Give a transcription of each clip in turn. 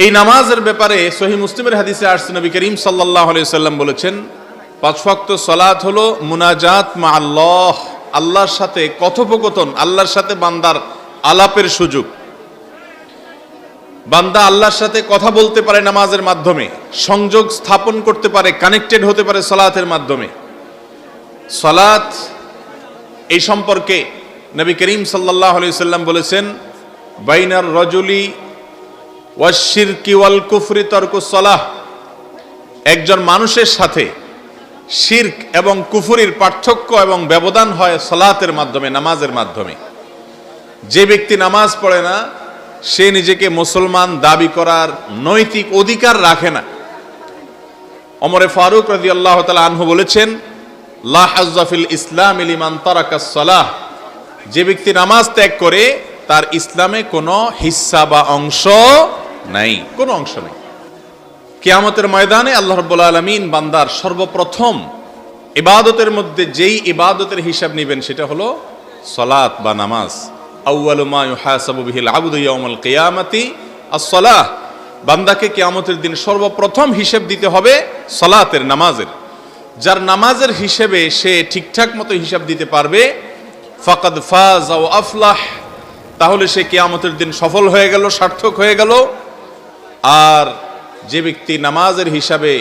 এই নামাজের ব্যাপারে সহিহ মুসলিমের হাদিসে আসছে, নবী করিম সাল্লাল্লাহু আলাইহি সাল্লাম বলেছেন, 5 ওয়াক্ত সালাত হলো মুনাজাত মা আল্লাহ, আল্লাহর সাথে কথোপকথন, আল্লাহর সাথে বান্দার আলাপের সুযোগ। বান্দা আল্লাহর সাথে কথা বলতে পারে নামাজের মাধ্যমে, সংযোগ স্থাপন করতে পারে, কানেক্টেড হতে পারে সালাতের মাধ্যমে। সালাত এই সম্পর্কে নবী করিম সাল্লাল্লাহু আলাইহি সাল্লাম বলেছেন, বাইনার রাজুলি ওয়াশশিরকি ওয়াল কুফরি তারকুস সালাহ, একজন মানুষের সাথে শিরক এবং কুফরির পার্থক্য এবং ব্যবধান হয় সালাতের মাধ্যমে, নামাজের মাধ্যমে। যে ব্যক্তি নামাজ পড়ে না সে নিজেকে মুসলমান দাবি করার নৈতিক অধিকার রাখে না। ওমর ফারুক রাদিয়াল্লাহু তাআলা আনহু বলেছেন, লা হাজ্জা ফিল ইসলাম লিমান তারাকাস সালাহ, যে ব্যক্তি নামাজ ত্যাগ করে তার ইসলামে কোনো হিস্সা বা অংশ নাই, কোনো অংশ নেই। কিয়ামতের ময়দানে আল্লাহ রাব্বুল আলামিন বান্দার সর্বপ্রথম ইবাদতের মধ্যে যেই ইবাদতের হিসাব নেবেন সেটা হলো সালাত বা নামাজ। আউয়ালু মা ইউহাসাবু বিহিল আবদু ইয়াউমাল কিয়ামাতি আস-সালাহ, বান্দাকে কিয়ামতের দিন সর্বপ্রথম হিসাব দিতে হবে সালাতের, নামাজের। যার নামাজের হিসেবে সে ঠিকঠাক মতো হিসাব দিতে পারবে, ফাকাদ ফাজ ওয়া আফলাহ, তাহলে সে কিয়ামতের দিন সফল হয়ে গেল, সার্থক হয়ে গেল। আর যে ব্যক্তি নামাজের হিসাবে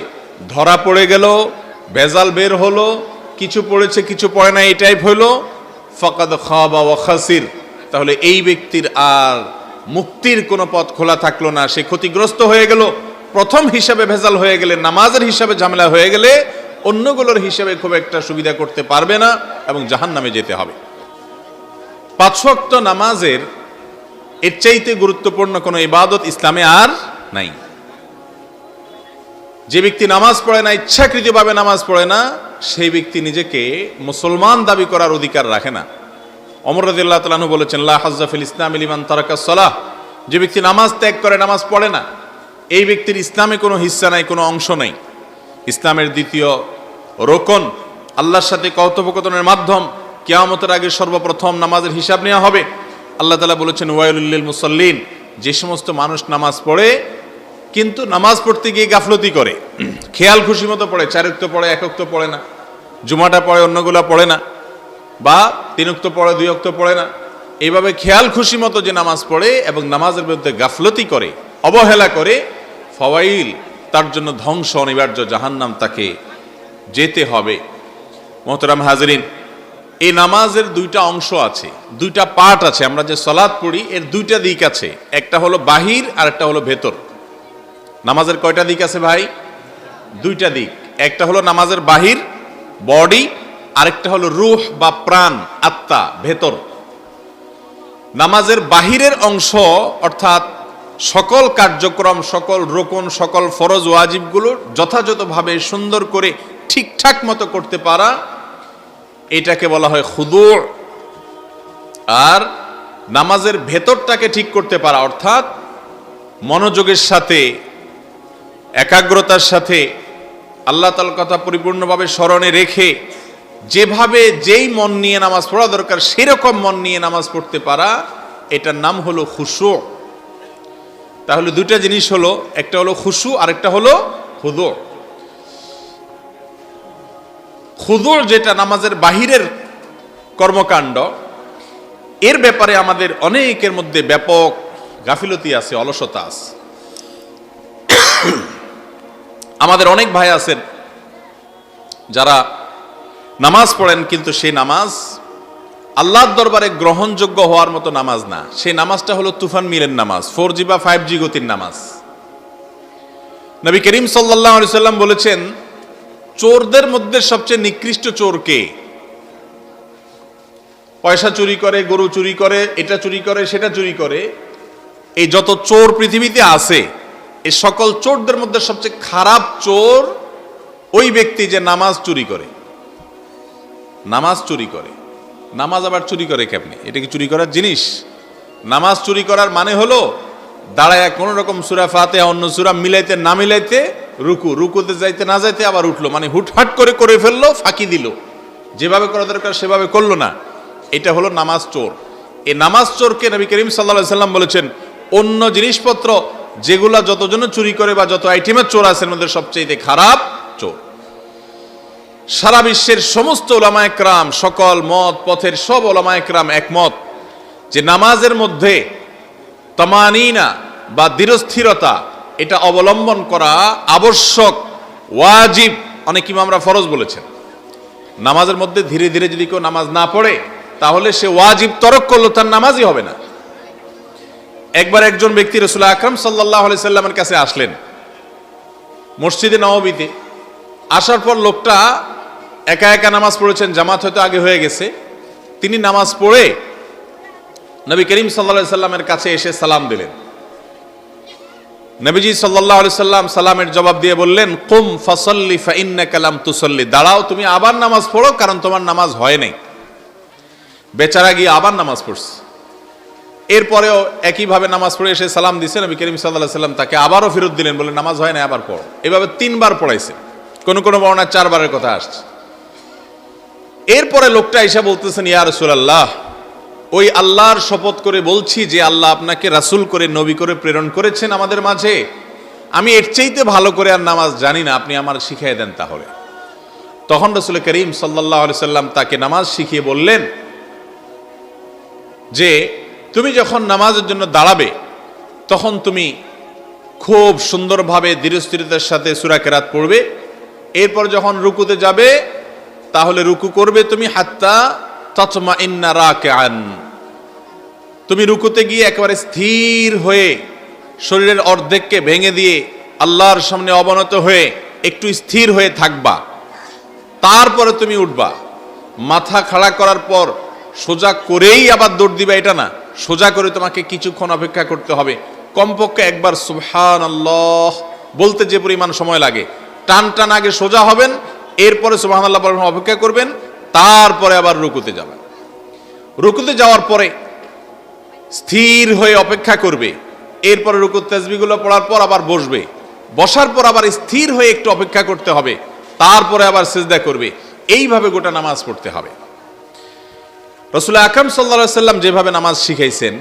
ধরা পড়ে গেল, ভেজাল বের হলো, কিছু পড়েছে কিছু পড়ে না, এই টাইপ হলো, ফাকাদ খাবা ওয়া খাসির, তাহলে এই ব্যক্তির আর মুক্তির কোনো পথ খোলা থাকলো না, সে ক্ষতিগ্রস্ত হয়ে গেল। প্রথম হিসাবে ভেজাল হয়ে গেলে, নামাজের হিসাবে ঝামেলা হয়ে গেলে অন্যগুলোর হিসাবে খুব একটা সুবিধা করতে পারবে না এবং জাহান্নামে যেতে হবে। 5 ওয়াক্ত নামাজের এর চাইতে গুরুত্বপূর্ণ কোনো ইবাদত ইসলামে আর নাই। যে ব্যক্তি নামাজ পড়ে না, ইচ্ছাকৃতভাবে নামাজ পড়ে না, সেই ব্যক্তি নিজেকে মুসলমান দাবি করার অধিকার রাখে না। ওমর রাদিয়াল্লাহু তাআলা আনহু বলেছেন, লা হাজ্জা ফিল ইসলামি লিমান তারাকাস সালাহ, যে ব্যক্তি নামাজ ত্যাগ করে, নামাজ পড়ে না, এই ব্যক্তির ইসলামে কোনো হিস্সা নাই, কোনো অংশ নাই। ইসলামের দ্বিতীয় রোকন আল্লাহর সাথে কথোপকথনের মাধ্যম, কিয়ামতের আগে সর্বপ্রথম নামাজের হিসাব নেওয়া হবে। আল্লাহ তাআলা বলেছেন, ওয়াইলুল লিল মুসাল্লিন, যে সমস্ত মানুষ নামাজ পড়ে কিন্তু নামাজ পড়তে গিয়ে গাফলতি করে, খেয়াল খুশি মতো পড়ে, 4 ওয়াক্ত পড়ে, 1 ওয়াক্ত পড়ে না, জুমাটা পড়ে অন্যগুলা পড়ে না, বা 3 ওয়াক্ত পড়ে 2 ওয়াক্ত পড়ে না, এইভাবে খেয়াল খুশি মতো যে নামাজ পড়ে এবং নামাজের বিরুদ্ধে গাফলতি করে, অবহেলা করে, ফাওয়াইল, তার জন্য ধ্বংস অনিবার্য, জাহান্নাম তাকে যেতে হবে। মোহতারাম হাজরিন, এই নামাজের 2টা অংশ আছে, 2টা পার্ট আছে। আমরা যে সালাত পড়ি এর 2টা দিক আছে, একটা হলো বাহির আর একটা হলো ভেতর। নামাজের কয়টা দিক আছে ভাই? 2টা দিক। একটা হলো নামাজের বাহির, বডি, আরেকটা হলো রূহ বা প্রাণ, আত্মা, ভেতর। নামাজের বাহিরের অংশ অর্থাৎ সকল কার্যক্রম, সকল রোকন, সকল ফরজ ওয়াজিবগুলো যথাযথভাবে সুন্দর করে ঠিকঠাক মতো করতে পারা, এটাকে বলা হয় খুদু। আর নামাজের ভেতরটাকে ঠিক করতে পারা অর্থাৎ মনোযোগের সাথে, একাগ্রতার সাথে, আল্লাহ তাআলার কথা পরিপূর্ণভাবে স্মরণে রেখে যেভাবে যেই মন নিয়ে নামাজ পড়া দরকার সেরকম মন নিয়ে নামাজ পড়তে পারা, এটার নাম হলো খুশু। তাহলে 2টা জিনিস হলো, একটা হলো খুশু আর একটা হলো খুদু। খুদু যেটা নামাজের বাহিরের কর্মকাণ্ড, এর ব্যাপারে আমাদের অনেকের মধ্যে ব্যাপক গাফিলতি আছে, অলসতা আছে। আমাদের অনেক ভাই আছেন যারা নামাজ পড়েন কিন্তু সেই নামাজ আল্লাহর দরবারে গ্রহণযোগ্য হওয়ার মতো নামাজ না। সেই নামাজটা হলো তুফান মিলের নামাজ, 4G বা 5G গতির নামাজ। নবী করিম সাল্লাল্লাহু আলাইহি সাল্লাম বলেছেন, চোরদের মধ্যে সবচেয়ে নিকৃষ্ট চোর কে? পয়সা চুরি করে, গরু চুরি করে, এটা চুরি করে, সেটা চুরি করে, এই যত চোর পৃথিবীতে আছে, এই সকল চোরদের মধ্যে সবচেয়ে খারাপ চোর ওই ব্যক্তি যে নামাজ চুরি করে। নামাজ চুরি করে, নামাজ আবার চুরি করে কেমনে? এটা কি চুরি করার জিনিস? নামাজ চুরি করার মানে হলো দাঁড়ায় কোন রকম সূরা ফাতিহা অন্য সূরা মিলাইতে না মিলাইতে, রুকুতে যাইতে না যাইতে আবার উঠলো, মানে হুটহাট করে ফেললো, ফাঁকি দিল, যেভাবে করা দরকার সেভাবে করলো না, এটা হলো নামাজ চোর। এই নামাজ চোরকে নবী করিম সাল্লাল্লাহু আলাইহি সাল্লাম বলেছেন, অন্য জিনিসপত্র যেগুলা যতজন চুরি করে বা যত আইটেমের চোর আছে এর মধ্যে সবচেয়ে খারাপ চোর। সারা বিশ্বের সমস্ত উলামায়ে কেরাম, সকল মত পথের সব উলামায়ে কেরাম একমত যে নামাজের মধ্যে তামানিনা বা দৃঢ়স্থিরতা এটা অবলম্বন করা আবশ্যক, ওয়াজিব। অনেক ইমামরা ফরজ বলেছেন। নামাজের মধ্যে ধীরে ধীরে যদি কেউ নামাজ না পড়ে তাহলে সে ওয়াজিব তরক করলো, তার নামাজই হবে না। একবার একজন ব্যক্তি রাসূল আকরাম সাল্লাল্লাহু আলাইহি সাল্লামের কাছে আসলেন মসজিদে নববীতে। আসার পর লোকটা একা একা নামাজ পড়েছেন, জামাত হয়তো আগে হয়ে গেছে। তিনি নামাজ পড়ে নবী করিম সাল্লাল্লাহু আলাইহি সাল্লামের কাছে এসে সালাম দিলেন। নবীজি সাল্লাল্লাহু আলাইহি সাল্লাম সালামের জবাব দিয়ে বললেন, কুম ফাসাল্লি ফাইন্নাকা লাম তুসাল্লি, দাঁড়াও তুমি আবার নামাজ পড়ো, কারণ তোমার নামাজ হয় নাই। বেচারা গিয়ে আবার নামাজ পড়ছে। এরপরেও একইভাবে নামাজ পড়ে এসে সালাম দিছে। নবী করিম সাল্লাল্লাহু আলাইহি সাল্লাম তাকে আবারও ফেরত দিলেন, বললেন নামাজ হয় না, আবার পড়ো। এভাবে 3 বার পড়াইছে, কোন কোন বর্ণনায় 4 বারের কথা আসছে। এরপরে লোকটা এসে বলতেছেন, ইয়া রাসূলুল্লাহ, ওই আল্লাহর শপথ করে বলছি যে আল্লাহ আপনাকে রাসূল করে নবী করে প্রেরণ করেছেন আমাদের মাঝে, আমি এর চাইতে ভালো করে আর নামাজ জানি না, আপনি আমার শিখিয়ে দেন তাহলে। তখন রাসূল করিম সাল্লাল্লাহু আলাইহি সাল্লাম তাকে নামাজ শিখিয়ে বললেন যে তুমি যখন নামাজের জন্য দাঁড়াবে তখন তুমি খুব সুন্দরভাবে দৃঢ়স্থিরতার সাথে সূরা কেরাত পড়বে। এরপর যখন রুকুতে যাবে তাহলে রুকু করবে তুমি হাত্তা তাতমাইন্না রাকিআন, তুমি রুকুতে গিয়ে একেবারে স্থির হয়ে শরীরের অর্ধেককে ভেঙে দিয়ে আল্লাহর সামনে অবনত হয়ে একটু স্থির হয়ে থাকবা। তারপরে তুমি উঠবা। মাথা খাড়া করার পর সোজা করেই আবার দৌড় দিবা এটা না, সোজা করে তোমাকে কিছুক্ষণ অপেক্ষা করতে হবে। কমপক্ষে একবার সুবহানাল্লাহ বলতে যে পরিমাণ সময় লাগে, টান টান আগে সোজা হবেন, এরপরে সুবহানাল্লাহ বলার অপেক্ষা করবেন, তারপরে আবার রুকুতে যাবেন। রুকুতে যাওয়ার পরে স্থির হয়ে অপেক্ষা করবে। এরপরে রুকুর তাসবিহগুলো পড়ার পর আবার বসবে। বসার পর আবার স্থির হয়ে একটু অপেক্ষা করতে হবে, তারপরে আবার সিজদা করবে। এইভাবে গোটা নামাজ পড়তে হবে। রাসূল আকরাম সাল্লাল্লাহু আলাইহি সাল্লাম যেভাবে নামাজ শিখাইছেন,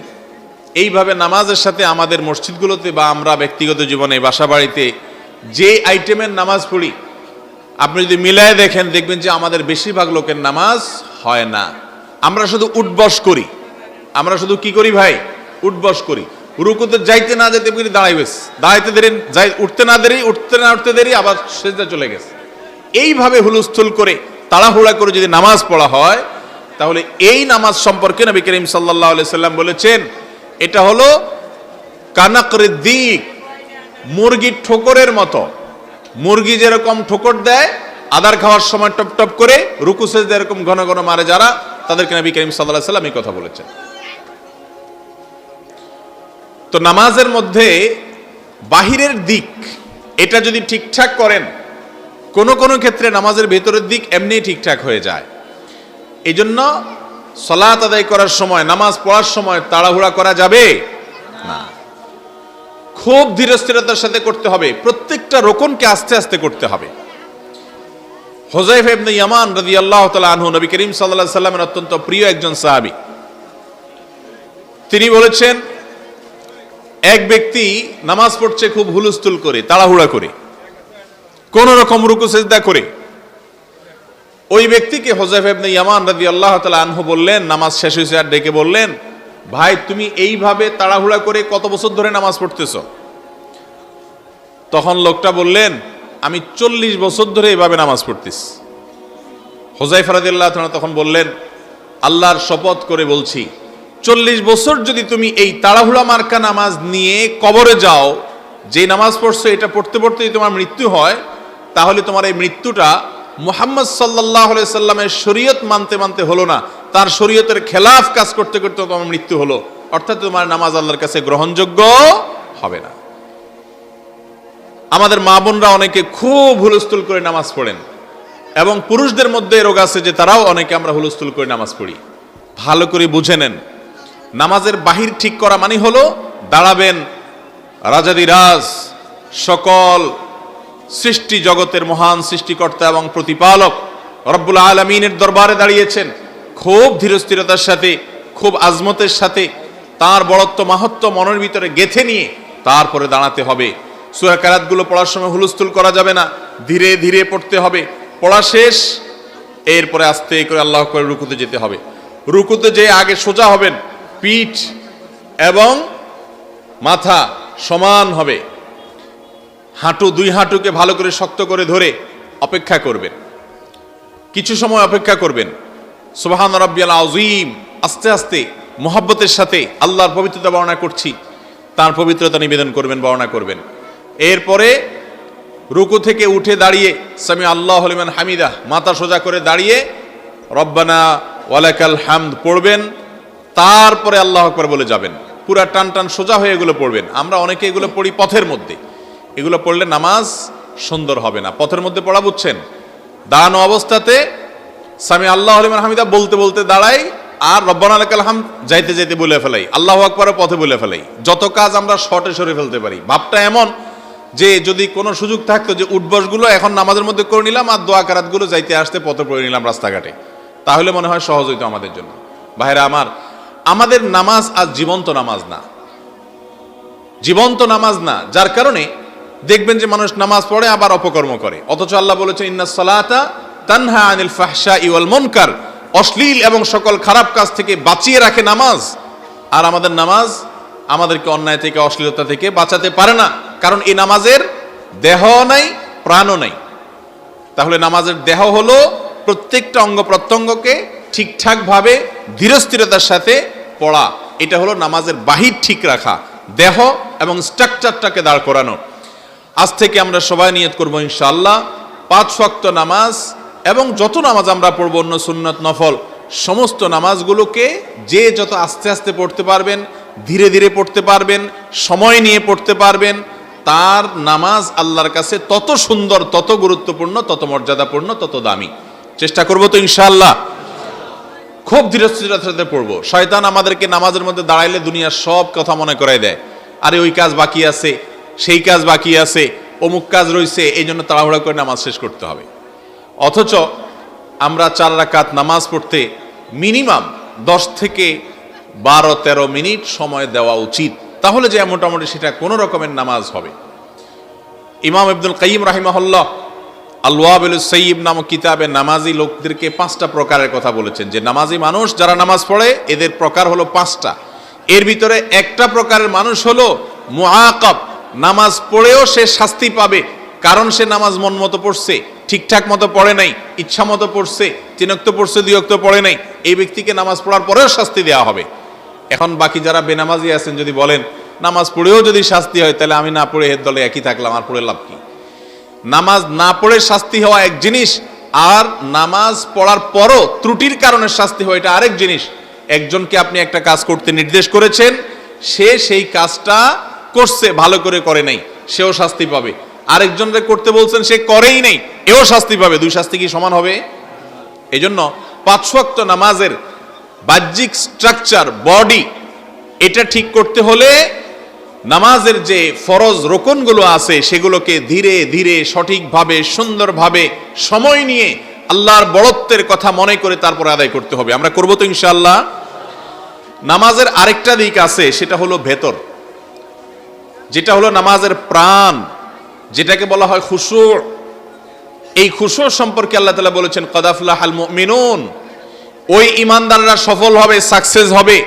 এইভাবে নামাজের সাথে আমাদের মসজিদগুলোতে বা আমরা ব্যক্তিগত জীবনে বাসা বাড়িতে যে আইটেমের নামাজ পড়ি, আপনি যদি মিলায় দেখেন দেখবেন যে আমাদের বেশিরভাগ লোকের নামাজ হয় না। আমরা শুধু উঠবস করি। আমরা শুধু কি করি ভাই? উঠবস করি। রুকুতে যাইতে না যেতে পারি দাঁড়াই গেছে, দাঁড়াইতে দেরি, উঠতে না দেরি, উঠতে না উঠতে দেরি, আবার সিজদা চলে গেছে। এইভাবে হুলস্থুল করে তাড়াহুড়া করে যদি নামাজ পড়া হয় তাহলে এই নামাজ সম্পর্কে নবী করিম সাল্লাল্লাহু আলাইহি সাল্লাম বলেছেন, এটা হলো কানাকরিদ দিক, মুরগির ঠোকরের মতো। মুরগি যেরকম ঠোকর দেয় আদার খাওয়ার সময় টপ টপ করে, রুকু সিজদা এরকম ঘন ঘন মারে যারা, তাদেরকে নবী করিম সাল্লাল্লাহু আলাইহি সাল্লাম এই কথা বলেছেন। তো নামাজের মধ্যে বাহিরের দিক এটা যদি ঠিকঠাক করেন, কোন কোন ক্ষেত্রে নামাজের ভেতরের দিক এমনি ঠিকঠাক হয়ে যায়। এই জন্য সালাত আদায় করার সময়, নামাজ পড়ার সময় তাড়াহুড়া করা যাবে না। খুব ধীরস্থিরতার সাথে করতে হবে। প্রত্যেকটা রোকনকে আস্তে আস্তে করতে হবে। হুযায়ফা ইবনে ইয়ামান রাদিয়াল্লাহু তাআলা আনহু, নবী করিম সাল্লাল্লাহু আলাইহি সাল্লামের অত্যন্ত প্রিয় একজন সাহাবী, তিনি বলেছেন এক ব্যক্তি নামাজ পড়ছে খুব হুলস্থুল করে, তাড়াহুড়া করে, কোন রকম রুকু সিজদা করে। ওই ব্যক্তিকে হুযায়ফা ইবনে ইয়ামান রাদিয়াল্লাহু তাআলা আনহু বললেন, নামাজ শেষ হয়েছে আর ডেকে বললেন, ভাই তুমি এইভাবে তাড়াহুড়া করে কত বছর ধরে নামাজ পড়তেছো? তখন লোকটা বললেন, আমি 40 বছর ধরে এইভাবে নামাজ পড়তেছি। হুযায়ফা রাদিয়াল্লাহু তাআলা তখন বললেন, আল্লাহর শপথ করে বলছি, 40 বছর যদি তুমি এই তাড়াহুড়া মার্কা নামাজ নিয়ে কবরে যাও, যে নামাজ পড়ছো এটা পড়তে পড়তে যদি তোমার মৃত্যু হয়, তাহলে তোমার এই মৃত্যুটা মুহাম্মদ সাল্লাল্লাহু আলাইহি সাল্লামের শরীয়ত মানতে মানতে হলো না, তার শরীয়তের খেলাফ কাজ করতে করতে তোমার মৃত্যু হলো। অর্থাৎ তোমার নামাজ আল্লাহর কাছে গ্রহণযোগ্য হবে না। আমাদের মা বোনরা অনেকে খুব হুলস্থুল করে নামাজ পড়েন, এবং পুরুষদের মধ্যে রোগ আছে যে তারাও অনেকে আমরা হুলস্থুল করে নামাজ পড়ি। ভালো করে বুঝে নেন, নামাজের বাহির ঠিক করা মানে হলো দাঁড়াবেন রাজাদিরাজ সকল সৃষ্টি জগতের মহান সৃষ্টিকর্তা এবং প্রতিপালক রব্বুল আলামিনের দরবারে দাঁড়িয়েছেন, খুব ধীরস্থিরতার সাথে, খুব আজমতের সাথে, তার বড়ত্ব মাহাত্ম্য মনের ভিতরে গেঁথে নিয়ে তারপরে দাঁড়াতে হবে। সূরা কারাতগুলো পড়ার সময় হুলস্থুল করা যাবে না, ধীরে ধীরে পড়তে হবে। পড়া শেষ, এরপরে আস্তে করে আল্লাহু আকবার রুকুতে যেতে হবে। রুকুতে যে আগে সোজা হবেন, পিঠ এবং মাথা সমান হবে, হাঁটু দুই হাঁটুকে ভালো করে শক্ত করে ধরে অপেক্ষা করবেন। কিছু সময় অপেক্ষা করবেন। সুবহান রাব্বিয়াল আযীম আস্তে আস্তে মুহাব্বতের সাথে আল্লাহর পবিত্রতা বর্ণনা করছি, তার পবিত্রতা নিবেদন করবেন, বর্ণনা করবেন। এরপরে রুকু থেকে উঠে দাঁড়িয়ে সামি আল্লাহু লিমান হামিদা, মাথা সোজা করে দাঁড়িয়ে রব্বানা ওয়ালাকাল হামদ পড়বেন। তারপরে আল্লাহু আকবার বলে যাবেন। পুরা টান টান সোজা হয়ে এগুলো পড়বেন। আমরা অনেকে এগুলো পড়ি পথের মধ্যে, এগুলো পড়লে নামাজ সুন্দর হবে না। পথের মধ্যে পড়া বুঝছেন, দাঁড়ানো অবস্থাতে সামি আল্লাহু লিমান হামিদা বলতে বলতে দাঁড়াই, আর রব্বানা লাকাল হামদ যাইতে যাইতে বলে ফেলাই, আল্লাহু আকবার পথে বলে ফেলাই। যত কাজ আমরা শর্টে সরে ফেলতে পারি। ভাবটা এমন যে যদি কোনো সুযোগ থাকতো যে উঠবসগুলো এখন নামাজের মধ্যে করে নিলাম আর দোয়া কারাতগুলো যাইতে আসতে পথে পড়ে নিলাম রাস্তাঘাটে, তাহলে মনে হয় সহজ হইতো আমাদের জন্য। ভাইরা আমার, আমাদের নামাজ আজ জীবন্ত নামাজ না, জীবন্ত নামাজ না। যার কারণে দেখবেন যে মানুষ নামাজ পড়ে আবার অপকর্ম করে, অথচ আল্লাহ বলেছেন ইন্নাস সালাতা তানহা আনিল ফাহশাই ওয়াল মুনকার, অশ্লীল এবং সকল খারাপ কাজ থেকে বাঁচিয়ে রাখে নামাজ। আর আমাদের নামাজ আমাদেরকে অন্যায় থেকে, অশ্লীলতা থেকে বাঁচাতে পারে না, কারণ এই নামাজের দেহ নাই, প্রাণও নাই। তাহলে নামাজের দেহ হলো প্রত্যেকটা অঙ্গ প্রত্যঙ্গকে ঠিকঠাক ভাবে ধীরস্থিরতার সাথে পড়া, এটা হলো নামাজের বাহির ঠিক রাখা, দেহ এবং স্ট্রাকচারটাকে দাঁড় করানো। আজ থেকে আমরা সবাই নিয়ত করব ইনশাআল্লাহ 5 ওয়াক্ত নামাজ এবং যত নামাজ আমরা পড়ব, অন্য সুন্নত নফল সমস্ত নামাজগুলোকে যে যত আস্তে আস্তে পড়তে পারবেন, ধীরে ধীরে পড়তে পারবেন, সময় নিয়ে পড়তে পারবেন, তার নামাজ আল্লাহর কাছে তত সুন্দর, তত গুরুত্বপূর্ণ, তত মর্যাদাপূর্ণ, তত দামি। চেষ্টা করব তো ইনশাআল্লাহ, খুব ধীরস্থিরতার সাথে পড়বো। শয়তান আমাদেরকে নামাজের মধ্যে দাঁড়াইলে দুনিয়ার সব কথা মনে করাই দেয়, আরে ওই কাজ বাকি আছে, সেই কাজ বাকি আছে, অমুক কাজ রয়েছে, এই জন্য তাড়াহুড়া করে নামাজ শেষ করতে হবে। অথচ আমরা 4 রাকাত নামাজ পড়তে মিনিমাম 10 থেকে 12-13 মিনিট সময় দেওয়া উচিত, তাহলে যে মোটামুটি সেটা কোনো রকমের নামাজ হবে। ইমাম ইবনুল কাইয়িম রাহিমাহুল্লাহ আল-ওয়াবিলুস সাইয়্যিব নামক কিতাবে নামাজি লোকদেরকে 5টা প্রকারের কথা বলেছেন, যে নামাজি মানুষ যারা নামাজ পড়ে এদের প্রকার হলো 5টা। এর ভিতরে একটা প্রকারের মানুষ হলো মুআকাব, নামাজ পড়েও সে শাস্তি পাবে, কারণ সে নামাজ মন মতো পড়ছে, ঠিকঠাক মতো পড়ে নাই, ইচ্ছা মতো পড়ছে, 3 ওয়াক্ত পড়ছে, 2 ওয়াক্ত পড়ে নাই, এই ব্যক্তিকে নামাজ পড়ার পরেও শাস্তি দেওয়া হবে। এখন বাকি যারা বেনামাজি আছেন যদি বলেন নামাজ পড়েও যদি শাস্তি হয়, তাহলে আমি না পড়ে এর দলে একই থাকলাম, আর পড়ে লাভ কি? নামাজ না পড়ে শাস্তি হওয়া এক জিনিস, আর নামাজ পড়ার পরও ত্রুটির কারণে শাস্তি হয় এটা আরেক জিনিস। একজনকে আপনি একটা কাজ করতে নির্দেশ করেছেন, সে সেই কাজটা করছে, ভালো করে করে নাই, সেও শাস্তি পাবে। আরেকজনকে করতে বলছেন, সে করেই নাই, এও শাস্তি পাবে। 2 শাস্তি কি সমান হবে? এই জন্য 5 ওয়াক্ত নামাজের বাহ্যিক স্ট্রাকচার, বডি, এটা ঠিক করতে হলে নামাজের যে ফরজ রোকনগুলো আছে সেগুলোকে ধীরে ধীরে সঠিকভাবে সুন্দরভাবে সময় নিয়ে আল্লাহর বড়ত্বের কথা মনে করে তারপরে আদায় করতে হবে। আমরা করব তো ইনশাআল্লাহ। নামাজের আরেকটা দিক আছে, সেটা হলো ভেতর, যেটা হলো নামাজের প্রাণ, যেটাকে বলা হয় খুশু। এই খুশু সম্পর্কে আল্লাহ তাআলা বলেছেন কদ আফলাহাল মুমিনুন, ওই ঈমানদাররা সফল হবে, সাকসেস হবে,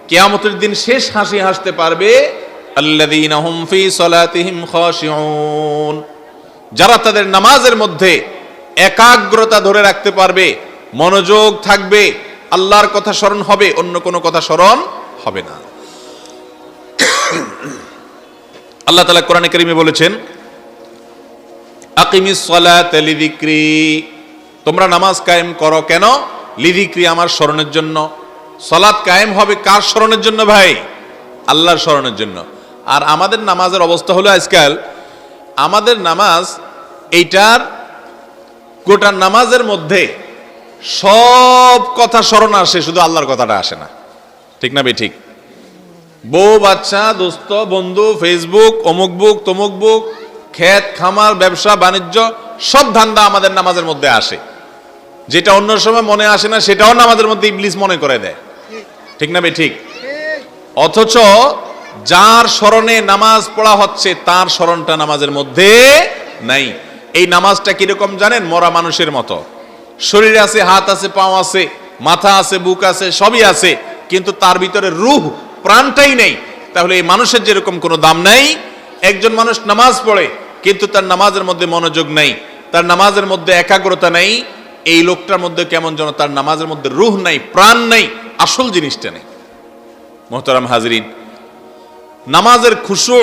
কিয়ামতের দিন শেষ হাসি হাসতে পারবে। আল্লাযীনা হুম ফি সালাতিহিম খাশিউন, যারা তাদের নামাজের মধ্যে একাগ্রতা ধরে রাখতে পারবে, মনোযোগ থাকবে, আল্লাহর কথা স্মরণ হবে, অন্য কোনো কথা স্মরণ হবে না। আল্লাহ তাআলা কোরআনে কারীমে বলেছেন আকিমিস সালাতা লিযিকরি, তোমরা নামাজ কায়েম করো কেন? লিযিকরি, আমার স্মরণের জন্য। সালাত কায়েম হবে কার স্মরণের জন্য ভাই? আল্লাহর স্মরণের জন্য। আর আমাদের নামাজের অবস্থা হলো আজকাল, আমাদের নামাজ এইটার গোটা নামাজের মধ্যে সব কথা স্মরণ আসে, শুধু আল্লাহর কথাটা আসে না। ঠিক না ভাই? ঠিক। বউ বাচ্চা, দোস্ত বন্ধু, ফেসবুক, অমুক বুক তমুক বুক, ক্ষেত খামার, ব্যবসা বাণিজ্য, সব ধান্দা আমাদের নামাজের মধ্যে আসে। যেটা অন্য সময় মনে আসে না, সেটাও নামাজের মধ্যে ইবলিস মনে করে দেয়। ঠিক না ভাই? ঠিক। অথচ যার স্মরণে নামাজ পড়া হচ্ছে তার স্মরণটা নামাজের মধ্যে নাই। এই নামাজটা কিরকম জানেন? মরা মানুষের মতো, শরীরে আছে, হাত আছে, পাও আছে, মাথা আছে, বুক আছে, সবই আছে, কিন্তু তার ভিতরে রূহ, প্রাণটাই নেই। তাহলে এই মানুষের যেরকম কোনো দাম নাই, একজন মানুষ নামাজ পড়ে কিন্তু তার নামাজের মধ্যে মনোযোগ নাই, তার নামাজের মধ্যে একাগ্রতা নাই, এই লোকটার মধ্যে কেমন যেন তার নামাজের মধ্যে রূহ নাই, প্রাণ নাই, আসল জিনিসটা নেই। মোহতারাম হাজরিন, নামাজের খুশু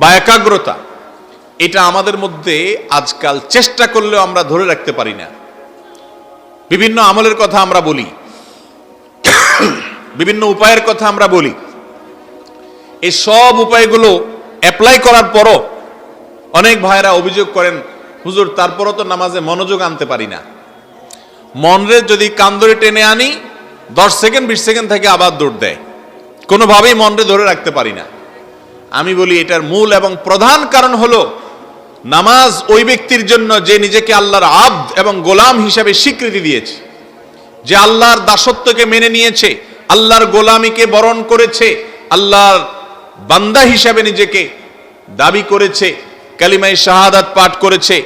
বা একাগ্রতা এটা আমাদের মধ্যে আজকাল চেষ্টা করলেও আমরা ধরে রাখতে পারি না। বিভিন্ন আমলের কথা আমরা বলি, বিভিন্ন উপায়ের কথা আমরা বলি, এই সব উপায়গুলো অ্যাপ্লাই করার পরও অনেক ভাইরা অভিযোগ করেন, হুজুর তারপরও তো নামাজে মনোযোগ আনতে পারি না। মনরে যদি কান্দরে টেনে আনি 10 সেকেন্ড 20 সেকেন্ড থেকে আবার দৌড় দেয়, কোনোভাবেই মনরে ধরে রাখতে পারি না। আমি বলি এটার মূল এবং প্রধান কারণ হলো নামাজ ওই ব্যক্তির জন্য যে নিজেকে আল্লাহর আব্দ এবং গোলাম হিসাবে স্বীকৃতি দিয়েছে, যে আল্লাহর দাসত্বকে মেনে নিয়েছে, আল্লাহর গোলামীকে বরণ করেছে, আল্লাহর বান্দা হিসাবে নিজেকে দাবি করেছে, কালিমায়ে শাহাদাত পাঠ করেছে,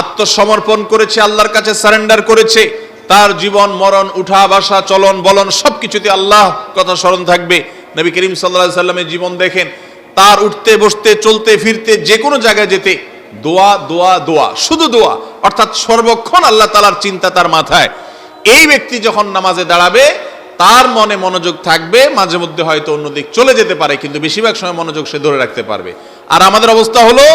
আত্মসমর্পণ করেছে, আল্লাহর কাছে সারেন্ডার করেছে, তার জীবন মরণ উঠা বসা চলন বলন সবকিছুতে আল্লাহ কথা স্মরণ থাকবে। নবী করিম সাল্লাল্লাহু আলাইহি সাল্লামের জীবন দেখেন, তার উঠতে বসতে চলতে ফিরতে যে কোনো জায়গায় যেতে দোয়া দোয়া দোয়া, শুধু দোয়া, অর্থাৎ সর্বক্ষণ আল্লাহ তাআলার চিন্তা তার মাথায়। এই ব্যক্তি যখন নামাজে দাঁড়াবে তার মনে মনোযোগ থাকবে, মাঝে মধ্যে হয়তো অন্যদিক চলে যেতে পারে কিন্তু বেশিরভাগ সময় মনোযোগ সে ধরে রাখতে পারবে। আর আমাদের অবস্থা হলো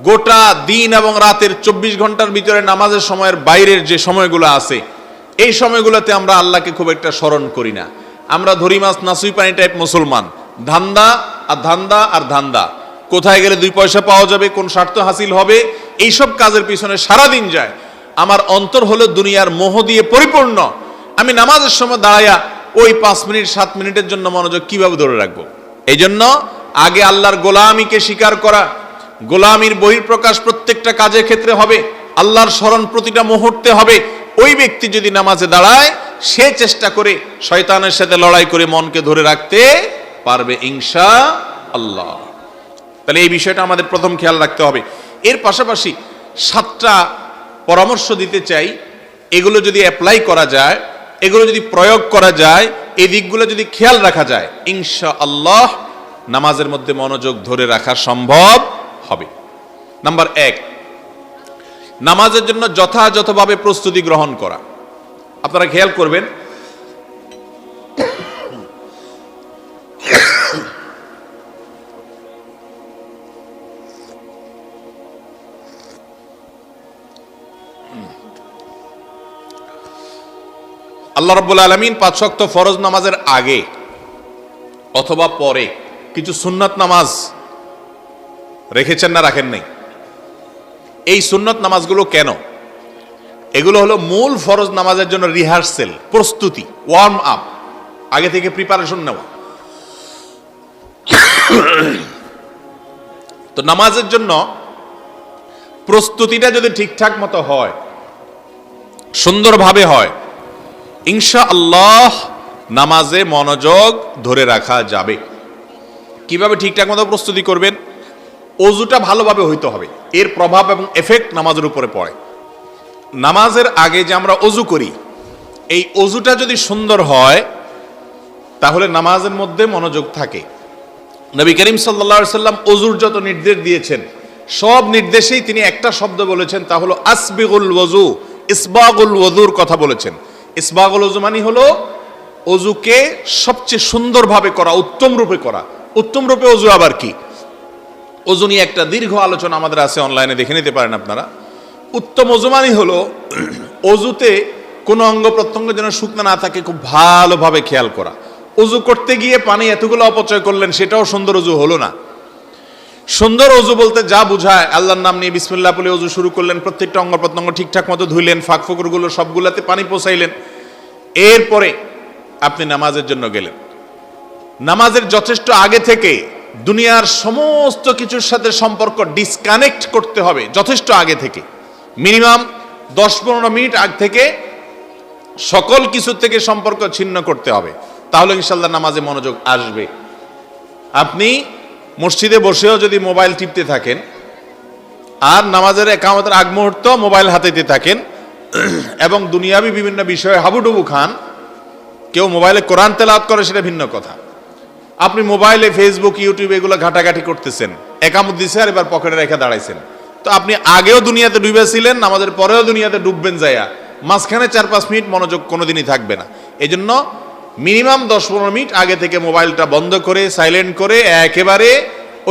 গোটা দিন এবং রাতের 24 ঘন্টার ভিতরে নামাজের সময়ের বাইরের যে সময়গুলো আছে এই সময়গুলোতে আমরা আল্লাহকে খুব একটা স্মরণ করি না। আমরা ধরি মাছ নাসুই পানি টাইপ মুসলমান, ধান্দা আর ধান্দা আর ধান্দা, কোথায় গেলে 2 পয়সা পাওয়া যাবে, কোন স্বার্থ হাসিল হবে, এইসব কাজের পিছনে সারাদিন যায়। আমার অন্তর হলো দুনিয়ার মোহ দিয়ে পরিপূর্ণ। আমি নামাজের সময় দাঁড়াইয়া ওই 5 মিনিট 7 মিনিটের জন্য মনোযোগ কিভাবে ধরে রাখবো? এই জন্য আগে আল্লাহর গোলামীকে স্বীকার করা, গোলামীর বহিঃপ্রকাশ প্রত্যেকটা কাজের ক্ষেত্রে হবে, আল্লাহর স্মরণ প্রতিটা মুহূর্তে হবে। ওই ব্যক্তি যদি নামাজে দাঁড়ায় সে চেষ্টা করে শয়তানের সাথে লড়াই করে মনকে ধরে রাখতে পারবে ইনশাআল্লাহ। তাহলে এই বিষয়টা আমাদের প্রথম খেয়াল রাখতে হবে। এর পাশাপাশি 7টা পরামর্শ দিতে চাই, এগুলো যদি অ্যাপ্লাই করা যায়, এগুলো যদি প্রয়োগ করা যায়, এই দিকগুলো যদি খেয়াল রাখা যায়, ইনশাআল্লাহ নামাজের মধ্যে মনোযোগ ধরে রাখা সম্ভব হবে। নাম্বার 1, নামাজের জন্য যথাযথভাবে প্রস্তুতি গ্রহণ করা। আপনারা খেয়াল করবেন, আল্লাহ রাব্বুল আলামিন 5 ওয়াক্ত ফরজ নামাজের আগে অথবা পরে কিছু সুন্নাত নামাজ রেখেছেন না রাখেন নাই? এই সুন্নাত নামাজগুলো কেন? এগুলো হলো মূল ফরজ নামাজের জন্য রিহার্সেল, প্রস্তুতি, ওয়ার্ম আপ, আগে থেকে প্রিপারেশন নেওয়া। তো নামাজের জন্য প্রস্তুতিটা যদি ঠিকঠাক মতো হয়, সুন্দরভাবে হয়, ইনশাআল্লাহ নামাজে মনোযোগ ধরে রাখা যাবে। কিভাবে ঠিকঠাক মতো প্রস্তুতি করবেন? অজুটা ভালোভাবে হইতে হবে, এর প্রভাব এবং এফেক্ট নামাজের উপরে পড়ে। নামাজের আগে যে আমরা অজু করি, এই অজুটা যদি সুন্দর হয় তাহলে নামাজের মধ্যে মনোযোগ থাকে। নবী করিম সাল্লাল্লাহু আলাইহি সাল্লাম অজুর যত নির্দেশ দিয়েছেন সব নির্দেশেই তিনি একটা শব্দ বলেছেন, তা হলো আসবিগুল ওযু, ইসবাগুল ওযুর কথা বলেছেন। ইসবাগুল ওযু মানে হলো অজুকে সবচেয়ে সুন্দরভাবে করা, উত্তম রূপে করা। উত্তম রূপে অজু আবার কি? অজু নিয়ে একটা দীর্ঘ আলোচনা আমাদের আছে, অনলাইনে দেখে নিতে পারেন আপনারা। উত্তম অজু মানে হলো অজুতে কোনো অঙ্গ প্রত্যঙ্গ যেন শুকনো না থাকে খুব ভালোভাবে খেয়াল করা। অজু করতে গিয়ে পানি এতগুলো অপচয় করলেন, সেটাও সুন্দর অজু হলো না। সুন্দর অজু বলতে যা বুঝায়, আল্লাহর নাম নিয়ে বিসমিল্লাহ বলে অজু শুরু করলেন, প্রত্যেকটা অঙ্গ প্রত্যঙ্গ ঠিকঠাক মতো ধুইলেন, ফাঁক ফোকরগুলো সবগুলাতে পানি পৌঁছাইলেন, এরপরে আপনি নামাজের জন্য গেলেন। নামাজের যথেষ্ট আগে থেকে দুনিয়ার সমস্ত কিছুর সাথে সম্পর্ক ডিসকানেক্ট করতে হবে, যথেষ্ট আগে থেকে, মিনিমাম 10-15 মিনিট আগ থেকে সকল কিছু থেকে সম্পর্ক ছিন্ন করতে হবে, তাহলে ইনশাআল্লাহ নামাজে মনোযোগ আসবে। আপনি মসজিদে বসেও যদি মোবাইল টিপতে থাকেন আর নামাজের একামতের আগ মুহূর্ত মোবাইল হাতেতে থাকেন এবং দুনিয়াবি বিভিন্ন বিষয়ে হাবুডুবু খান, কেউ মোবাইলে কোরআন তেলাওয়াত করে সেটা ভিন্ন কথা। আপনি মোবাইলে ফেসবুক ইউটিউব এগুলো ঘাটাঘাটি করতেছেন, একামত দিছে আর এবার পকেটে রেখে দাঁড়াইছেন, তো আপনি আগেও দুনিয়াতে ডুবেছিলেন, নামাজের পরেও দুনিয়াতে ডুববেন যাইয়া, মাঝখানে 4-5 মিনিট মনোযোগ কোনোদিনই থাকবে না। এই জন্য মিনিমাম 10-15 মিনিট আগে থেকে মোবাইলটা বন্ধ করে সাইলেন্ট করে একেবারে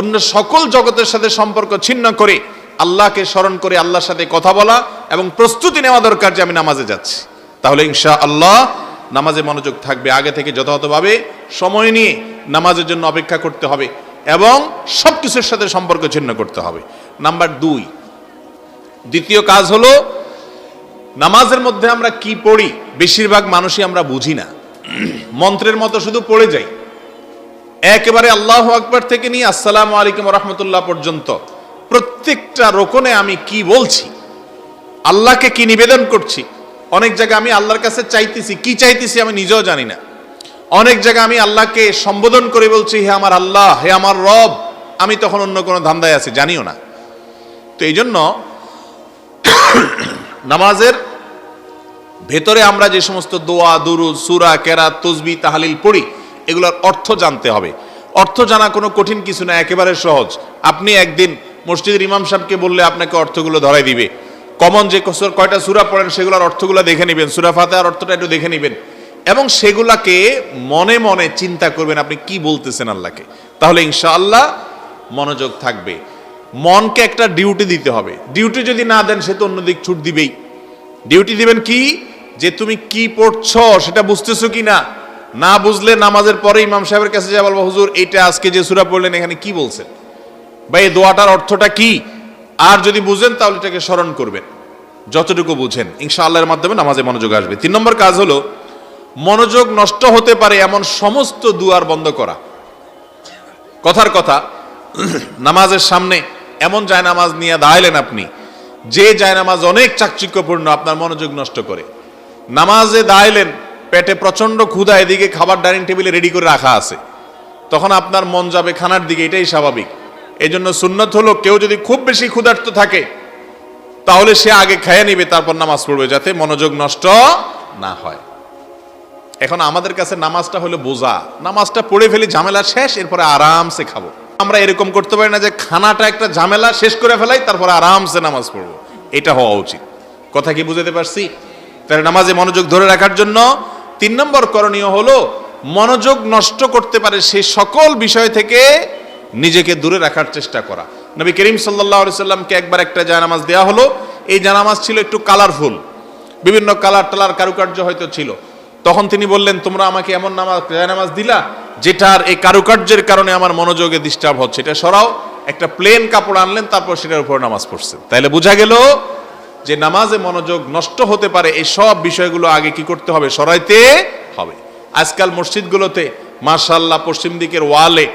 অন্য সকল জগতের সাথে সম্পর্ক ছিন্ন করে আল্লাহকে স্মরণ করে আল্লাহর সাথে কথা বলা এবং প্রস্তুতি নেওয়া দরকার যে আমি নামাজে যাচ্ছি। তাহলে ইনশাআল্লাহ নামাজে মনোযোগ থাকবে। আগে থেকে যথাযথভাবে সময় নিয়ে নামাজের জন্য অপেক্ষা করতে হবে এবং সব কিছুর সাথে সম্পর্ক ছিন্ন করতে হবে। নাম্বার 2, দ্বিতীয় কাজ হলো নামাজের মধ্যে আমরা কি পড়ি বেশিরভাগ মানুষই আমরা বুঝি না, মন্ত্রের মতো শুধু পড়ে যাই। একেবারে আল্লাহু আকবার থেকে নিয়ে আসসালামু আলাইকুম ওয়া রাহমাতুল্লাহ পর্যন্ত প্রত্যেকটা রোকনে আমি কি বলছি, আল্লাহকে কি নিবেদন করছি। অনেক জায়গায় আমি আল্লাহর কাছে চাইতেছি, কি চাইতেছি আমি নিজেও জানি না। অনেক জায়গায় আমি আল্লাহকে সম্বোধন করে বলছি হে আমার আল্লাহ, হে আমার রব, আমি তখন অন্য কোনো ধান্দায় আছি, জানিও না। তো এই জন্য নামাজের ভেতরে আমরা যে সমস্ত দোয়া, দুরুদ, সূরা, কেরাত, তাসবিহ, তাহলিল পড়ি এগুলোর অর্থ জানতে হবে। অর্থ জানা কোনো কঠিন কিছু না, একেবারে সহজ। আপনি একদিন মসজিদের ইমাম সাহেবকে বললে আপনাকে অর্থগুলো ধরাই দিবে। কমন যে কয়টা সূরা পড়েন সেগুলোর অর্থগুলো দেখে নেবেন, সূরা ফাতিহার অর্থটা একটু দেখে নেবেন এবং সেগুলাকে মনে মনে চিন্তা করবেন আপনি কি বলতেছেন আল্লাহকে, তাহলে ইনশাআল্লাহ মনোযোগ থাকবে। মনকে একটা ডিউটি দিতে হবে, ডিউটি যদি না দেন সে তো অন্যদিক ছুট দিবেই। ডিউটি দিবেন কি, যে তুমি কি পড়ছো সেটা বুঝতেছো কি না, না বুঝলে নামাজের পরে ইমাম সাহেবের কাছে যা বলবো, হুজুর এইটা আজকে যে সূরা পড়লেন এখানে কি বলছেন বা এই দোয়াটার অর্থটা কি, আর যদি বুঝেন তাহলে এটাকে স্মরণ করবেন যতটুকু বুঝেন, ইনশাআল্লাহর মাধ্যমে নামাজে মনোযোগ আসবে। 3 নম্বর কাজ হলো মনোযোগ নষ্ট হতে পারে এমন সমস্ত দুয়ার বন্ধ করা। কথার কথা, নামাজের সামনে এমন জায়নামাজ নিয়ে দাঁড়াইলেন আপনি, যে জায়নামাজ অনেক চাকচিক্যপূর্ণ, আপনার মনোযোগ নষ্ট করে। নামাজে দাঁড়াইলেন, পেটে প্রচন্ড ক্ষুধা, এদিকে খাবার ডাইনিং টেবিলে রেডি করে রাখা আছে, তখন আপনার মন যাবে খানার দিকে, এটাই স্বাভাবিক। এই জন্য সুন্নত হলো কেউ যদি খুব বেশি ক্ষুধার্ত থাকে তাহলে সে আগে খেয়ে নিবে, তারপর নামাজ পড়বে, যাতে মনোযোগ নষ্ট না হয়। এখন আমাদের কাছে নামাজটা হলো বোঝা, নামাজটা পড়ে ফেলি, ঝামেলা শেষ, এরপরে আরামসে খাবো। আমরা এরকম করতে পারি না যে খানাটা একটা ঝামেলা, শেষ করে ফেলাই তারপরে আরামসে নামাজ পড়বো, এটা হওয়া উচিত। কথা কি বুঝাতে পারছি? তাহলে নামাজে মনোযোগ ধরে রাখার জন্য 3 নম্বর করণীয় হলো মনোযোগ নষ্ট করতে পারে সেই সকল বিষয় থেকে নিজেকে দূরে রাখার চেষ্টা করা। নবী করিম সাল্লাল্লাহু আলাইহি সাল্লামকে একবার একটা জায়নামাজ দেওয়া হলো, এই জায়নামাজ ছিল একটু কালারফুল, বিভিন্ন কালার টালার কারুকার্য হয়তো ছিল। তখন তিনি বললেন, তোমরা আমাকে এমন জায়নামাজ দিলা যেটার এই কারুকার্যের কারণে আমার মনোযোগে ডিস্টার্ব হচ্ছে, এটা সরাও। একটা প্লেন কাপড় আনলেন, তারপর সেটার উপর নামাজ পড়ছেন। তাইলে বোঝা গেল যে নামাজে মনোযোগ নষ্ট হতে পারে এই সব বিষয়গুলো আগে কি করতে হবে, সরাইতে হবে। আজকাল মসজিদগুলোতে মাশাআল্লাহ পশ্চিম দিকের ওয়ালে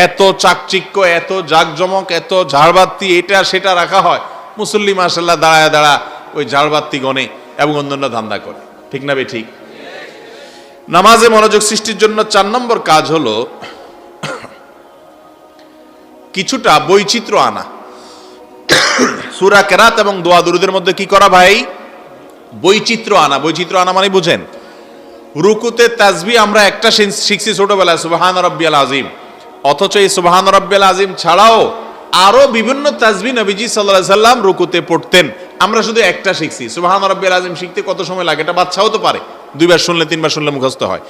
এত চাকচিক্য, এত জাকজমক, এত ঝাড়বাতি, এটা সেটা রাখা হয়, মুসল্লি মাশাআল্লাহ দাঁড়ায় দাঁড়া ওই ঝাড়বাতি গনে এবং অন্যান্য ধান্দা করে, ঠিক না বে ঠিক? নামাজে মনোযোগ সৃষ্টির জন্য 4 নম্বর কাজ হলো কিছুটা বৈচিত্র্য আনা। সূরা কেরাত এবং দোয়া দুরুদের মধ্যে কি করা ভাই? বৈচিত্র্য আনা। বৈচিত্র্য আনা মানে বুঝেন, রুকুতে তাসবিহ আমরা একটা শিখছি ছোটবেলায়, সুবহান রাব্বিয়াল আযীম, অথচ এই সুবহান রাব্বিয়াল আযীম ছাড়াও আরো বিভিন্ন তাসবিহ নবীজি সাল্লাল্লাহু আলাইহি সাল্লাম রুকুতে পড়তেন, আমরা শুধু একটা শিখছি। সুবহান রাব্বিয়াল আযীম শিখতে কত সময় লাগে? এটা বাচ্চাও তো পারে, 2 বার শুনলে 3 বার শুনলে মুখস্থ হয়।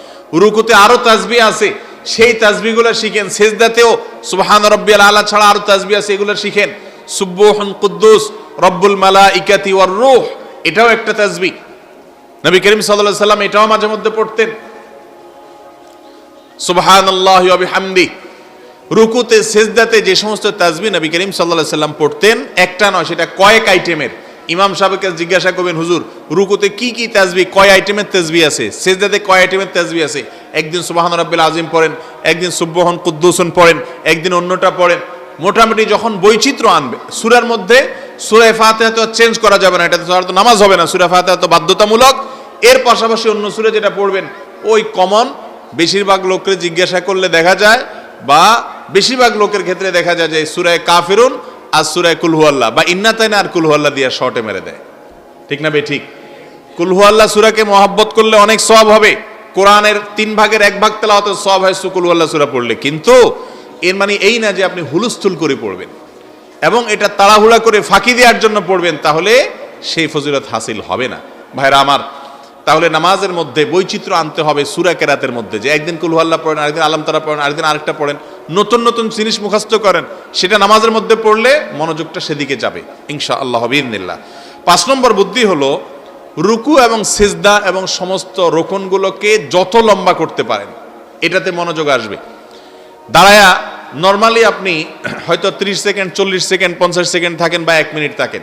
রুকুতে আরো তাসবিহ আছে, সেই তাসবিহগুলো শিখেন। সিজদাতেও সুবহান রাব্বিয়াল আলা ছাড়া আরো তাসবিহ আছে, এগুলো শিখেন। সুবহুন কুদ্দুস রব্বুল মালাইকাতি ওয়ার রূহ, এটাও একটা তাসবিহ। নবী করিম সাল্লাল্লাহু আলাইহি সাল্লাম এটাও মাঝে মধ্যে পড়তেন, সুবহানাল্লাহি ওয়া বিহামদি। রুকুতে সিজদাতে যে সমস্ত তাসবিহ নবী করিম সাল্লাল্লাহু আলাইহি সাল্লাম পড়তেন, একটা নয়, সেটা কয়েক আইটেমের। ইমাম সাহেবকে জিজ্ঞাসা করবেন, হুজুর রুকুতে কি কি তাসবিহ, কয় আইটেমের তাসবিহ আছে, সিজদাতে কয় আইটেমের তাসবিহ আছে? একদিন সুবহান রাব্বিল আযীম পড়েন, একদিন সুবহুন কুদ্দুসুন পড়েন, একদিন অন্যটা পড়েন। মোটামুটি যখন বৈচিত্র্য আনবে সূরার মধ্যে, সূরা ফাতিহা তো চেঞ্জ করা যাবে না, এটা তো নামাজ হবে না, সূরা ফাতিহা তো বাধ্যতামূলক। এর পাশাপাশি অন্য সূরা যেটা পড়বেন ওই কমন, বেশিরভাগ লোককে জিজ্ঞাসা করলে দেখা যায় বা বেশিরভাগ লোকের ক্ষেত্রে দেখা যায় যে সূরা কাফিরুন আর সূরা কুল হুয়াল্লাহ বা ইন্নাতাইনা আর কুল হুয়াল্লাহ দিয়ে শর্টে মেরে দেয়। ঠিক না বে ঠিক? কুল হুয়াল্লাহ সূরাকে মহব্বত করলে অনেক সওয়াব হবে, কোরআনের 3 ভাগের 1 ভাগ তেলাওয়াতের সওয়াব হয় কুল হুয়াল্লাহ সূরা পড়লে। কিন্তু এর মানে এই না যে আপনি হুলস্থুল করে পড়বেন এবং এটা তাড়াহুড়া করে ফাঁকি দেওয়ার জন্য পড়বেন, তাহলে সেই ফজিলত হাসিল হবে না। ভাইরা আমার, তাহলে নামাজের মধ্যে বৈচিত্র্য আনতে হবে সূরা কেরাতের মধ্যে, যে একদিন কুল হুয়াল্লাহ পড়েন, আরেকদিন আলাম তারা পড়েন, আরেকদিন আরেকটা পড়েন, নতুন নতুন জিনিস মুখস্থ করেন, সেটা নামাজের মধ্যে পড়লে মনোযোগটা সেদিকে যাবে ইনশাআল্লাহ বিইذনিল্লাহ। 5 নম্বর বুদ্ধি হলো রুকু এবং সিজদা এবং সমস্ত রোকনগুলোকে যত লম্বা করতে পারেন এটাতে মনোযোগ আসবে। দাঁড়ায়া নরমালি আপনি হয়তো 30 সেকেন্ড, 40 সেকেন্ড, 50 সেকেন্ড থাকেন বা 1 মিনিট থাকেন,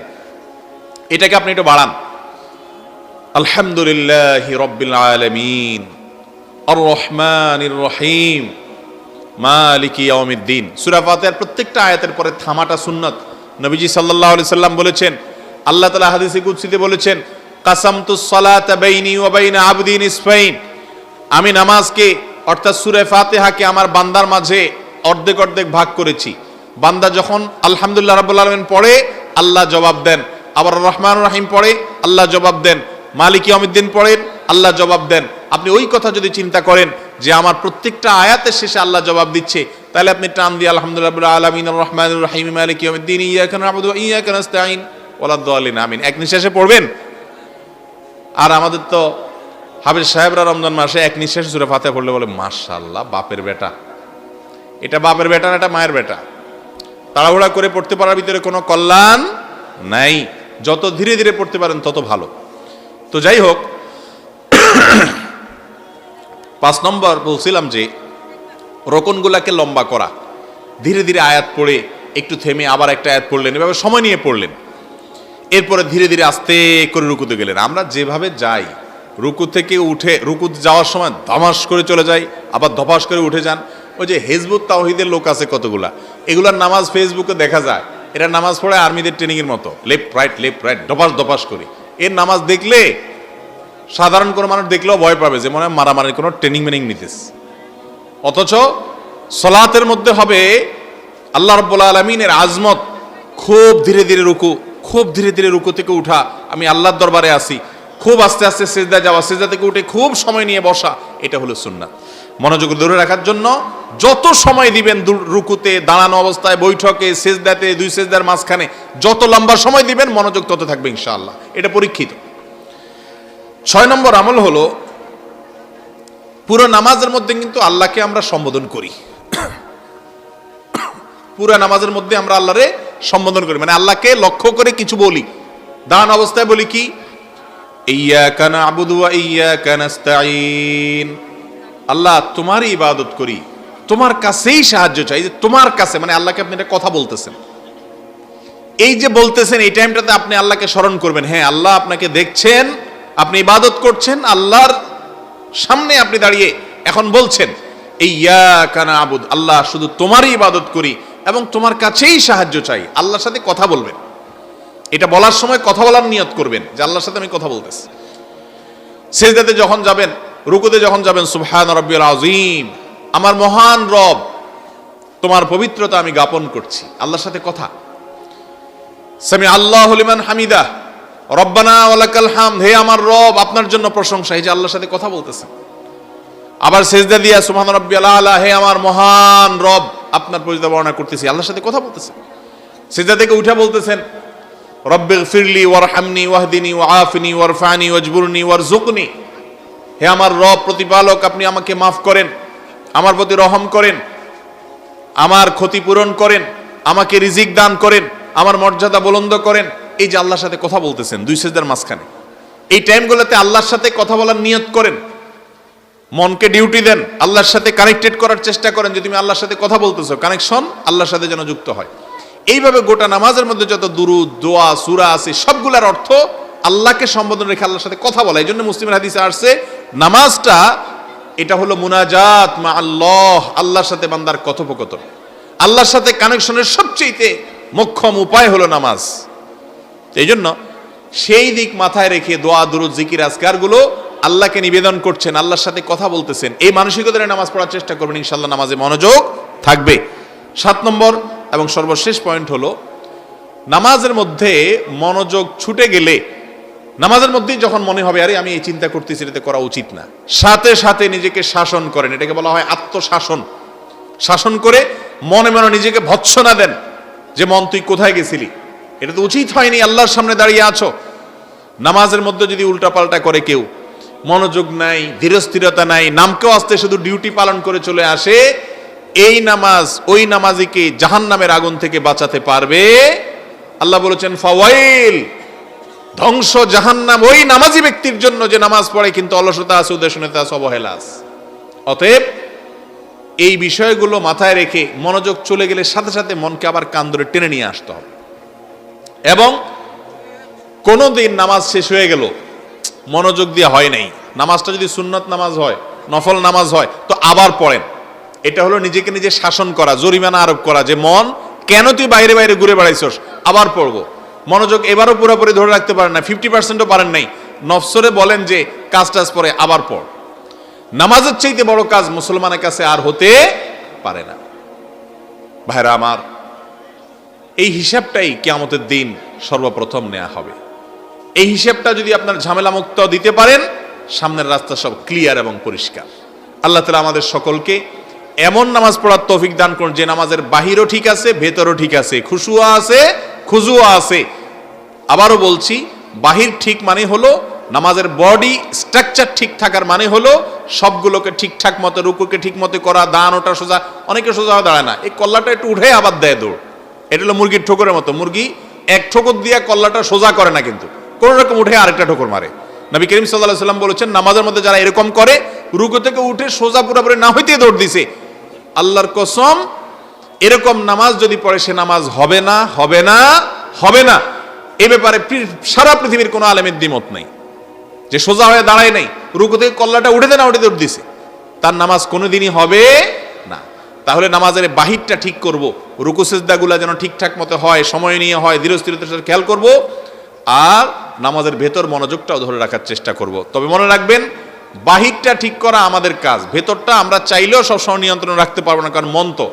এটাকে আপনি একটু বাড়ান। আলহামদুলিল্লাহি রাব্বিল আলামিন আর রহমানির রহিম মালিকি ইয়াউমিদ্দিন। সূরা ফাতিহার প্রত্যেকটা আয়াতের পরে থামাটা সুন্নাত। নবীজি সাল্লাল্লাহু আলাইহি সাল্লাম বলেছেন, আল্লাহ তাআলা হাদিসে কুদসিতে বলেছেন, কাসামতুস সালাতা বাইনি ওয়া বাইনা আবদি নিসফাইন, আমি নামাজকে অর্থাৎ সূরা ফাতিহাকে আমার বান্দার মাঝে অর্ধেক অর্ধেক ভাগ করেছি। বান্দা যখন আলহামদুলিল্লাহ রাব্বুল আলামিন পড়ে আল্লাহ জবাব দেন, আবার রহমানুর রহিম পড়ে আল্লাহ জবাব দেন, মালিক ইয়াউমিদ্দিন পড়েন আল্লাহ জবাব দেন। আপনি ওই কথা যদি চিন্তা করেন যে আমার প্রত্যেকটা আয়াতের শেষে আল্লাহ জবাব দিচ্ছে, তাহলে আপনি টান দিয়ে আলহামদুলিল্লাহ রাব্বিল আলামিন আর রহমানুর রহিম মালিক ইয়াউমিদ্দিন ইয়াকা না'বুদু ওয়া ইয়াকা নাস্তাঈন ওয়ালাদ-দাল্লিন আমিন এক নিঃশ্বাসে পড়বেন। আর আমাদের তো হাফেজ সাহেবরা রমজান মাসে এক নিঃশ্বাসে সূরা ফাতিহা পড়লে বলে মাশাআল্লাহ বাপের বেটা। এটা বাপের বেটা না, এটা মায়ের বেটা। তাড়াহুড়া করে পড়তে পারার ভিতরে কোনো কল্যাণ নাই, যত ধীরে ধীরে পড়তে পারেন তত ভালো। তো যাই হোক, 5 নম্বর বলছিলাম যে রোকনগুলাকে লম্বা করা, ধীরে ধীরে আয়াত পড়ে একটু থেমে আবার একটা আয়াত পড়লেন, এভাবে সময় নিয়ে পড়লেন, এরপরে ধীরে ধীরে আস্তে করে রুকুতে গেলেন। আমরা যেভাবে যাই, রুকু থেকে উঠে রুকু যাওয়ার সময় ধমাস করে চলে যাই, আবার ধপাস করে উঠে যান। ওই যে হিজবুত তাওহীদের লোক আছে কতগুলা, এগুলার নামাজ ফেসবুকে দেখা যায়, এরা নামাজ পড়ে আর্মিদের ট্রেনিংয়ের মতো, লেফট রাইট ধপাস ধপাস করে। এর নামাজ দেখলে সাধারণ কোনো মানুষ দেখলেও ভয় পাবে, যে মনে হয় মারামারির কোনো ট্রেনিং মেনিং নিতেছে। অথচ সলাতের মধ্যে হবে আল্লাহ রাব্বুল আলামিনের আজমত, খুব ধীরে ধীরে রুকু, খুব ধীরে ধীরে রুকু থেকে উঠা, আমি আল্লাহর দরবারে আসি, খুব আস্তে আস্তে সিজদা যাওয়া, সিজদা থেকে উঠে খুব সময় নিয়ে বসা, এটা হলো সুন্নাত। মনোযোগ ধরে রাখার জন্য যত সময় দিবেন রুকুতে, দাঁড়ানো অবস্থায়, বৈঠকে, সিজদাতে, 2 সিজদার মাঝখানে যত লম্বা সময় দিবেন মনোযোগ তত থাকবে ইনশাআল্লাহ, এটা পরীক্ষিত। 6 নম্বর আমল হলো পুরো নামাজের মধ্যে কিন্তু আল্লাহকে আমরা সম্বোধন করি। পুরো নামাজের মধ্যে আমরা আল্লাহরে সম্বোধন করি, মানে আল্লাহকে লক্ষ্য করে কিছু বলি। দাঁড়ানো অবস্থায় বলি কি, ইয়্যাকা না'বুদু ওয়া ইয়্যাকা নাস্তাঈন, আল্লাহ তোমারই ইবাদত করি, তোমার কাছেই সাহায্য চাই। যে তোমার কাছে মানে আল্লাহকে আপনি এটা কথা বলতেছেন, এই যে বলতেছেন এই টাইমটাতে আপনি আল্লাহকে স্মরণ করবেন। হ্যাঁ, আল্লাহ আপনাকে দেখছেন, আপনি ইবাদত করছেন, আল্লাহর সামনে আপনি দাঁড়িয়ে এখন বলছেন ইয়্যাকা না'বুদু, আল্লাহ শুধু তোমারই ইবাদত করি এবং তোমার কাছেই সাহায্য চাই। আল্লাহর সাথে কথা বলবেন, এটা বলার সময় কথা বলার নিয়ত করবেন যে আল্লাহর সাথে আমি কথা বলতেছি। সিজদাতে যখন যাবেন, রুকুতে যখন যাবেন, সুবহান রাব্বিয়াল আযীম, আমার মহান রব তোমার পবিত্রতা আমি জ্ঞাপন করছি, আল্লাহর সাথে কথা। সামি আল্লাহু লিমান হামিদা রব্বানা ওয়া লাকাল হামদ, হে আমার রব আপনার জন্য প্রশংসা, এই যে আল্লাহর সাথে কথা বলতেছেন। আবার সিজদা দিয়া সুবহান রাব্বিয়াল আলা, হে আমার মহান রব আপনার পরিচয় বর্ণনা করতেছি, আল্লাহর সাথে কথা বলতেছেন। সিজদা থেকে উঠে বলতেছেন রব্বিগফিরলি ওয়ারহামনি ওয়াহদিনি ওয়াআফিনি ওয়ারফানি ওয়াজবুরনি ওয়ারযুকনি, হে আমার রব প্রতিপালক আপনি আমাকে মাফ করেন, আমার প্রতি রহম করেন, আমার ক্ষতিপূরণ করেন, আমাকে রিজিক দান করেন, আমার মর্যাদা বুলন্দ করেন। এই যে আল্লাহর সাথে কথা বলতেছেন 2 সিজদার মাঝখানে, এই টাইমগুলোতে আল্লাহর সাথে কথা বলার নিয়ত করেন, মনকে ডিউটি দেন, আল্লাহর সাথে কানেক্টেড করার চেষ্টা করেন যে তুমি আল্লাহর সাথে কথা বলতেছো, কানেকশন আল্লাহর সাথে যেন যুক্ত হয়। এইভাবে গোটা নামাজের মধ্যে যত দুরুদ, দোয়া, সূরা আছে সবগুলোর অর্থ আল্লাহকে সম্বোধন রেখে আল্লাহর সাথে কথা বলা। এই জন্য মুসলিমের হাদিসে আসছে নামাজটা এটা হলো মুনাজাত মা আল্লাহ, আল্লাহর সাথে বান্দার কথোপকথন, আল্লাহর সাথে কানেকশনের সবচেয়ে মোক্ষম উপায় হলো নামাজ। এই জন্য সেই দিক মাথায় রেখে দোয়া, দুরুদ, জিকির, আজকারগুলো আল্লাহকে নিবেদন করছেন, আল্লাহর সাথে কথা বলতেছেন, এই মানসিকতায় নামাজ পড়ার চেষ্টা করবেন, ইনশাআল্লাহ নামাজে মনোযোগ থাকবে। 7 নম্বর এবং সর্বশেষ পয়েন্ট হলো, নামাজের মধ্যে মনোযোগ ছুটে গেলে, নামাজের মধ্যেই যখন মনে হবে আরে আমি এই চিন্তা করতেছি, এটাতে করা উচিত না, সাথে সাথে নিজেকে শাসন করেন। এটাকে বলা হয় আত্মশাসন। শাসন করে মনে মনে নিজেকে ভৎসনা দেন যে মন তুই কোথায় গেছিলি, এটা তো উচিত হয়নি, আল্লাহর সামনে দাঁড়িয়ে আছো। নামাজের মধ্যে যদি উল্টাপাল্টা করে কেউ, মনোযোগ নাই, ধীরস্থিরতা নাই, নামকেও আসতে শুধু ডিউটি পালন করে চলে আসে, এই নামাজ ওই নামাজিকে জাহান্নামের আগুন থেকে বাঁচাতে পারবে? আল্লাহ বলেছেন ফাওয়াইল, ধ্বংস জাহান্নাম ওই নামাজি ব্যক্তির জন্য যে নামাজ পড়ে কিন্তু অলসতা আছে, উদাসীনতা আছে, অবহেলা আছে। অতএব এই বিষয়গুলো মাথায় রেখে মনোযোগ চলে গেলে সাথে সাথে মনকে আবার কান ধরে টেনে নিয়ে আসতে হবে। এবং কোনোদিন নামাজ শেষ হয়ে গেল, মনোযোগ দিয়ে হয় নাই, নামাজটা যদি সুন্নত নামাজ হয়, নফল নামাজ হয়, তো আবার পড়েন। এটা হলো নিজেকে নিজে শাসন করা, জরিমানা আরোপ করা যে মন কেন তুই বাইরে বাইরে ঘুরে বেড়াইছস, আবার পড়বো। মনোযোগ এবারও পুরোপুরি ধরে রাখতে পারেন না, 50%ও পারেন নাই, নফসরে বলেন যে কাজ টাজ পরে আবার পড়। নামাজের চাইতে বড় কাজ মুসলমানের কাছে আর হতে পারে না। ভাইরা আমার, এই হিসাবটাই কিয়ামতের দিন সর্বপ্রথম নেওয়া হবে। এই হিসাবটা যদি আপনার ঝামেলা মুক্ত দিতে পারেন, সামনের রাস্তা সব ক্লিয়ার এবং পরিষ্কার। আল্লাহ তাআলা আমাদের সকলকে এমন নামাজ পড়ার তৌফিক দান করুন যে নামাজের বাহিরও ঠিক আছে, ভেতরও ঠিক আছে, খুশুয়া আছে, খুজুয়া আছে। আবারও বলছি, বাহির ঠিক মানে হলো নামাজের বডি স্ট্রাকচার ঠিক থাকার মানে হলো সবগুলোকে ঠিকঠাক মতো, রুকুকে ঠিক মতো করা, দান ওটা সোজা, অনেকে সোজা হয়ে দাঁড়ায় না, এই কল্লাটা একটু উঠে আবার দেয় দৌড়। এটা হলো মুরগির ঠোকরের মতো, মুরগি এক ঠোকর দিয়ে কল্লাটা সোজা করে না, কিন্তু কোন রকম উঠে আরেকটা ঠোকর মারে। নবী করিম সাল্লাল্লাহু আলাইহি ওয়াসাল্লাম বলেছেন, নামাজের মধ্যে যারা এরকম করে, রুকু থেকে উঠে সোজা পুরোপুরি না হইতে দৌড় দিছে, আল্লাহর কসম এরকম নামাজ যদি পড়ে সে নামাজ হবে না, হবে না, হবে না। এ ব্যাপারে সারা পৃথিবীর কোনো আলেমের দ্বিমত নাই যে সোজা হয়ে দাঁড়ায় নাই, রুকু থেকে কল্লাটা উঠে দেয় না, উঠে দৌড় দিছে, তার নামাজ কোনোদিনই হবে না। তাহলে নামাজের বাহিরটা ঠিক করব, রুকু সিজদাগুলো যেন ঠিকঠাক মতো হয়, সময় নিয়ে হয়, ধীরস্থিরতার সাথে খেয়াল করব, আর নামাজের ভেতর মনোযোগটাও ধরে রাখার চেষ্টা করব। তবে মনে রাখবেন, বাহিরটা ঠিক করা আমাদের কাজ, ভেতরটা আমরা চাইলেও সবসময় নিয়ন্ত্রণ রাখতে পারবো না, কারণ মন তো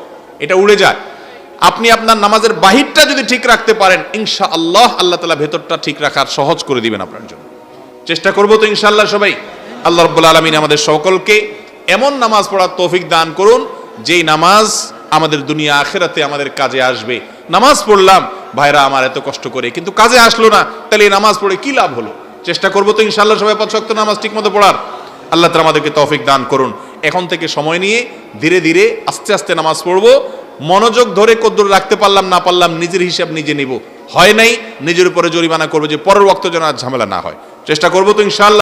এটা উড়ে যায়। আপনি আপনার নামাজের বাহিরটা যদি ঠিক রাখতে পারেন, ইনশাআল্লাহ আল্লাহ তাআলা ভেতরটা ঠিক রাখার সহজ করে দিবেন আপনার জন্য। চেষ্টা করবো তো ইনশাআল্লাহ সবাই। আল্লাহ রাব্বুল আলামিন আমাদের সকলকে এমন নামাজ পড়ার তৌফিক দান করুন যেই নামাজ আমাদের দুনিয়া আখিরাতে আমাদের কাজে আসবে। নামাজ পড়লাম ভাইরা আমার এত কষ্ট করে, কিন্তু কাজে আসলো না, তাহলে এই নামাজ পড়ে কি লাভ হলো? চেষ্টা করবো তো ইনশাআল্লাহ সবাই 5 ওয়াক্ত নামাজ ঠিক মতো পড়ার। আল্লাহ তাআলা আমাদেরকে তৌফিক দান করুন। এখন থেকে সময় নিয়ে ধীরে ধীরে আস্তে আস্তে নামাজ পড়বো। মনোযোগ ধরে কদ্দুর রাখতে পারলাম না পারলাম নিজের হিসাব নিজে নিব, হয় নাই নিজের উপরে জরিমানা করবো যে পরের ওয়াক্ত যেন আর ঝামেলা না হয়। চেষ্টা করবো তো ইনশাআল্লাহ।